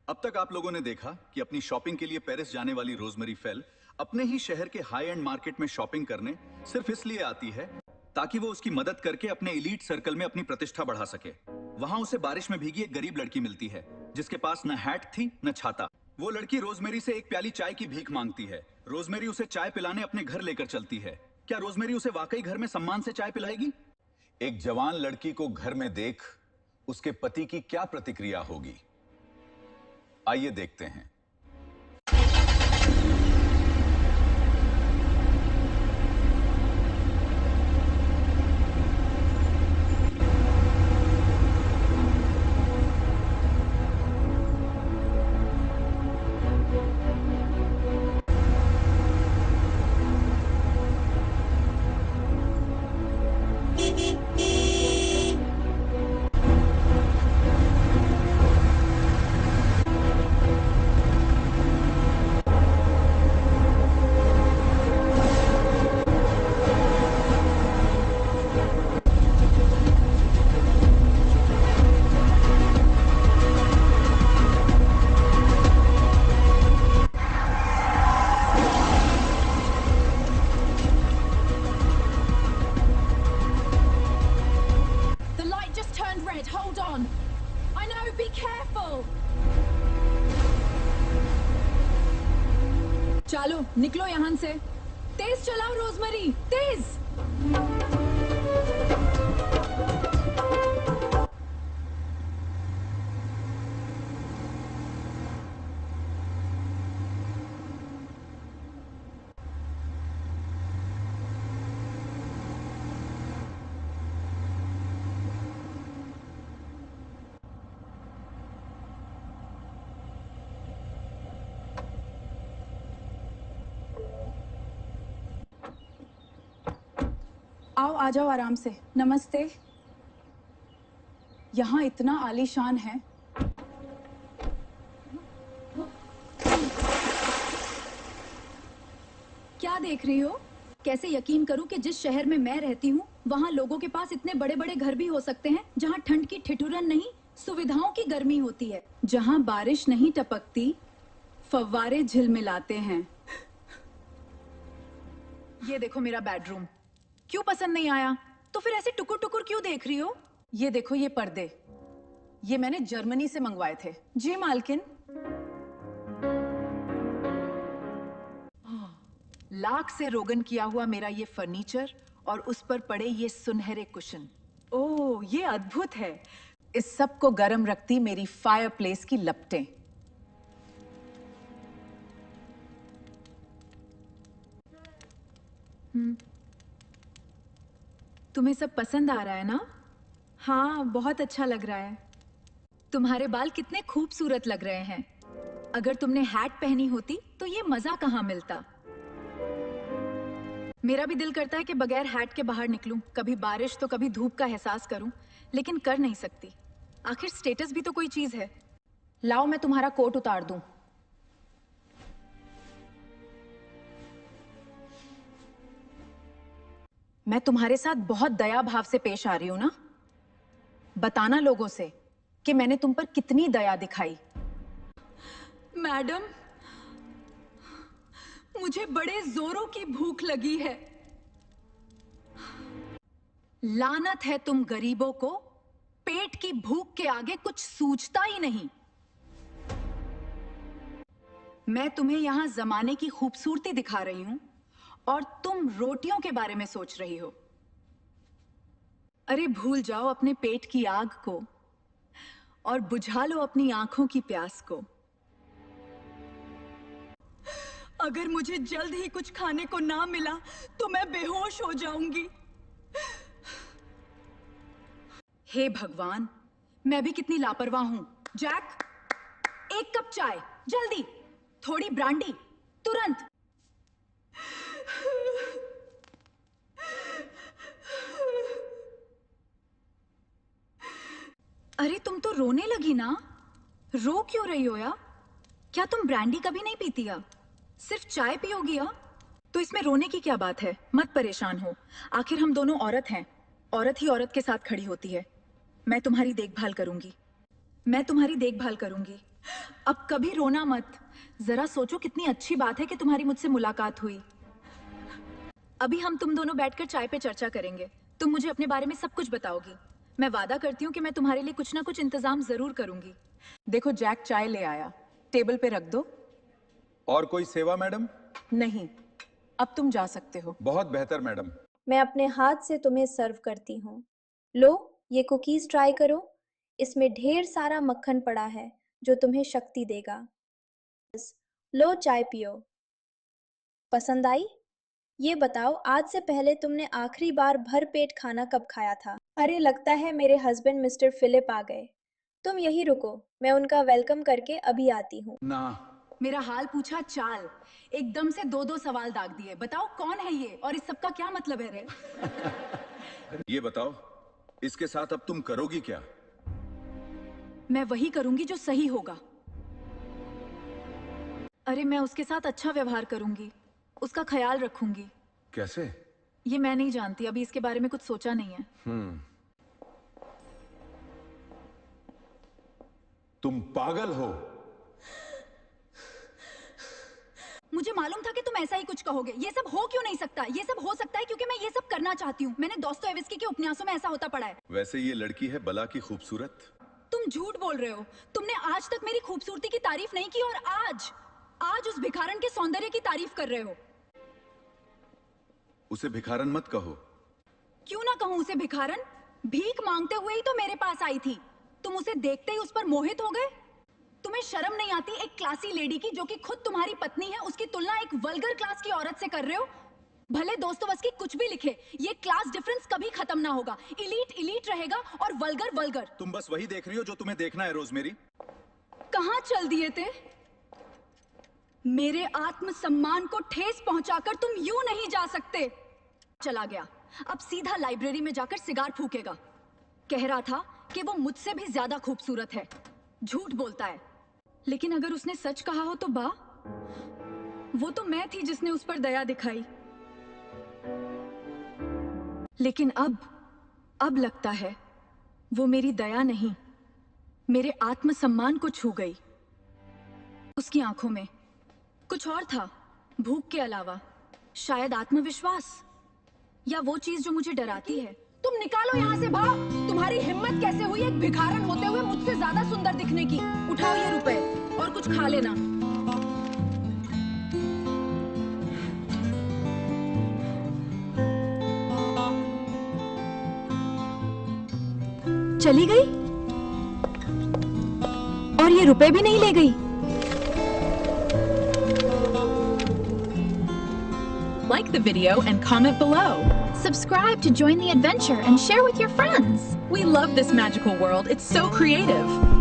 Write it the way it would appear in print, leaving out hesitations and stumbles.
अब तक आप लोगों ने देखा कि अपनी शॉपिंग के लिए पेरिस जाने वाली रोजमेरी फेल अपने ही शहर के हाई एंड मार्केट में शॉपिंग करने सिर्फ इसलिए आती है ताकि वो उसकी मदद करके अपने एलीट सर्कल में अपनी प्रतिष्ठा बढ़ा सके। वहां उसे बारिश में भीगी एक गरीब लड़की मिलती है जिसके पास न हैट थी न छाता। वो लड़की रोजमेरी से एक प्याली चाय की भीख मांगती है। रोजमेरी उसे चाय पिलाने अपने घर लेकर चलती है। क्या रोजमेरी उसे वाकई घर में सम्मान से चाय पिलाएगी? एक जवान लड़की को घर में देख उसके पति की क्या प्रतिक्रिया होगी, आइए देखते हैं। Hold on. I know, be careful. चलो निकलो यहाँ से। तेज चलाओ रोजमेरी, तेज। आओ आ जाओ आराम से। नमस्ते। यहाँ इतना आलीशान है। क्या देख रही हो? कैसे यकीन करूं कि जिस शहर में मैं रहती हूँ वहाँ लोगों के पास इतने बड़े बड़े घर भी हो सकते हैं जहाँ ठंड की ठिठुरन नहीं, सुविधाओं की गर्मी होती है, जहाँ बारिश नहीं टपकती, फव्वारे झिलमिलाते हैं। ये देखो मेरा बेडरूम। क्यों पसंद नहीं आया? तो फिर ऐसे टुकुर टुकुर क्यों देख रही हो? ये देखो ये पर्दे, ये मैंने जर्मनी से मंगवाए थे। जी मालकिन। लाख से रोगन किया हुआ मेरा ये फर्नीचर और उस पर पड़े ये सुनहरे कुशन। ओह, ये अद्भुत है। इस सब को गर्म रखती मेरी फायरप्लेस की लपटें। तुम्हें सब पसंद आ रहा है ना? हाँ, बहुत अच्छा लग रहा है। तुम्हारे बाल कितने खूबसूरत लग रहे हैं। अगर तुमने हैट पहनी होती तो ये मजा कहाँ मिलता। मेरा भी दिल करता है कि बगैर हैट के बाहर निकलूं, कभी बारिश तो कभी धूप का एहसास करूं, लेकिन कर नहीं सकती। आखिर स्टेटस भी तो कोई चीज है। लाओ मैं तुम्हारा कोट उतार दूं। मैं तुम्हारे साथ बहुत दया भाव से पेश आ रही हूं ना। बताना लोगों से कि मैंने तुम पर कितनी दया दिखाई। मैडम, मुझे बड़े जोरों की भूख लगी है। लानत है तुम गरीबों को, पेट की भूख के आगे कुछ सूझता ही नहीं। मैं तुम्हें यहां जमाने की खूबसूरती दिखा रही हूं और तुम रोटियों के बारे में सोच रही हो। अरे भूल जाओ अपने पेट की आग को और बुझा लो अपनी आंखों की प्यास को। अगर मुझे जल्द ही कुछ खाने को ना मिला तो मैं बेहोश हो जाऊंगी। हे भगवान, मैं भी कितनी लापरवाह हूं। जैक, एक कप चाय जल्दी, थोड़ी ब्रांडी तुरंत। अरे तुम तो रोने लगी ना? रो क्यों रही हो यार? क्या तुम ब्रांडी कभी नहीं पीती या? सिर्फ चाय पियोगी या? तो इसमें रोने की क्या बात है? मत परेशान हो, आखिर हम दोनों औरत हैं। औरत ही औरत के साथ खड़ी होती है। मैं तुम्हारी देखभाल करूंगी। मैं तुम्हारी देखभाल करूंगी। अब कभी रोना मत। जरा सोचो कितनी अच्छी बात है कि तुम्हारी मुझसे मुलाकात हुई। अभी हम तुम दोनों बैठकर चाय पे चर्चा करेंगे। तुम मुझे अपने बारे में सब कुछ बताओगी। मैं वादा करती हूँ कि मैं तुम्हारे लिए कुछ ना कुछ इंतजाम जरूर करूंगी। देखो जैक चाय ले आया, टेबल पे रख दो। और कोई सेवा मैडम? नहीं, अब तुम जा सकते हो। बहुत बेहतर मैडम। मैं अपने हाथ से तुम्हें सर्व करती हूँ। लो, ये कुकीज ट्राई करो। इसमें ढेर सारा मक्खन पड़ा है जो तुम्हें शक्ति देगा। लो, चाय पियो। पसंद आई? ये बताओ, आज से पहले तुमने आखिरी बार भर पेट खाना कब खाया था? अरे, लगता है मेरे हस्बैंड मिस्टर फिलिप आ गए। तुम यहीं रुको, मैं उनका वेलकम करके अभी आती हूँ। ना, मेरा हाल पूछा चाल, एकदम से दो दो सवाल दाग दिए। बताओ कौन है ये और इस सब का क्या मतलब है रे? ये बताओ, इसके साथ अब तुम करोगी क्या? मैं वही करूंगी जो सही होगा। अरे, मैं उसके साथ अच्छा व्यवहार करूंगी, उसका ख्याल रखूंगी। कैसे? ये मैं नहीं जानती, अभी इसके बारे में कुछ सोचा नहीं है। तुम पागल हो। मुझे मालूम था कि तुम ऐसा ही कुछ कहोगे। ये सब हो क्यों नहीं सकता? ये सब हो सकता है क्योंकि मैं ये सब करना चाहती हूँ। मैंने दोस्तोयेवस्की के उपन्यासों में ऐसा होता पढ़ा है। वैसे ये लड़की है बला की खूबसूरत। तुम झूठ बोल रहे हो। तुमने आज तक मेरी खूबसूरती की तारीफ नहीं की और आज उस भिखारन के सौंदर्य की तारीफ कर रहे हो। उसे भिखारन मत कहो। क्यों ना कहूं उसे भिखारन? भीख मांगते हुए ही तो मेरे पास आई थी। तुम उसे देखते ही उस पर मोहित हो गए। तुम्हें शर्म नहीं आती? एक क्लासी लेडी की जो कि खुद तुम्हारी पत्नी है, उसकी तुलना एक वल्गर क्लास की औरत से कर रहे हो। भले दोस्तोयेवस्की कुछ भी लिखे, ये क्लास डिफरेंस कभी खत्म ना होगा। इलीट इलीट रहेगा और वल्गर वल्गर। तुम बस वही देख रही हो जो तुम्हें देखना है रोजमेरी। कहां चल दिए थे? मेरे आत्मसम्मान को ठेस पहुंचाकर तुम यूं नहीं जा सकते। चला गया, अब सीधा लाइब्रेरी में जाकर सिगार फूकेगा। कह रहा था कि वो मुझसे भी ज्यादा खूबसूरत है। झूठ बोलता है। लेकिन अगर उसने सच कहा हो तो वो तो मैं थी जिसने उस पर दया दिखाई। लेकिन अब लगता है वो मेरी दया नहीं, मेरे आत्मसम्मान को छू गई। उसकी आंखों में कुछ और था, भूख के अलावा शायद आत्मविश्वास, या वो चीज जो मुझे डराती है। तुम निकालो यहाँ से भाग। तुम्हारी हिम्मत कैसे हुई एक भिखारन होते हुए मुझसे ज्यादा सुंदर दिखने की? उठाओ ये रुपए और कुछ खा लेना। चली गई और ये रुपए भी नहीं ले गई। Like the video and comment below. Subscribe to join the adventure and share with your friends. We love this magical world. It's so creative.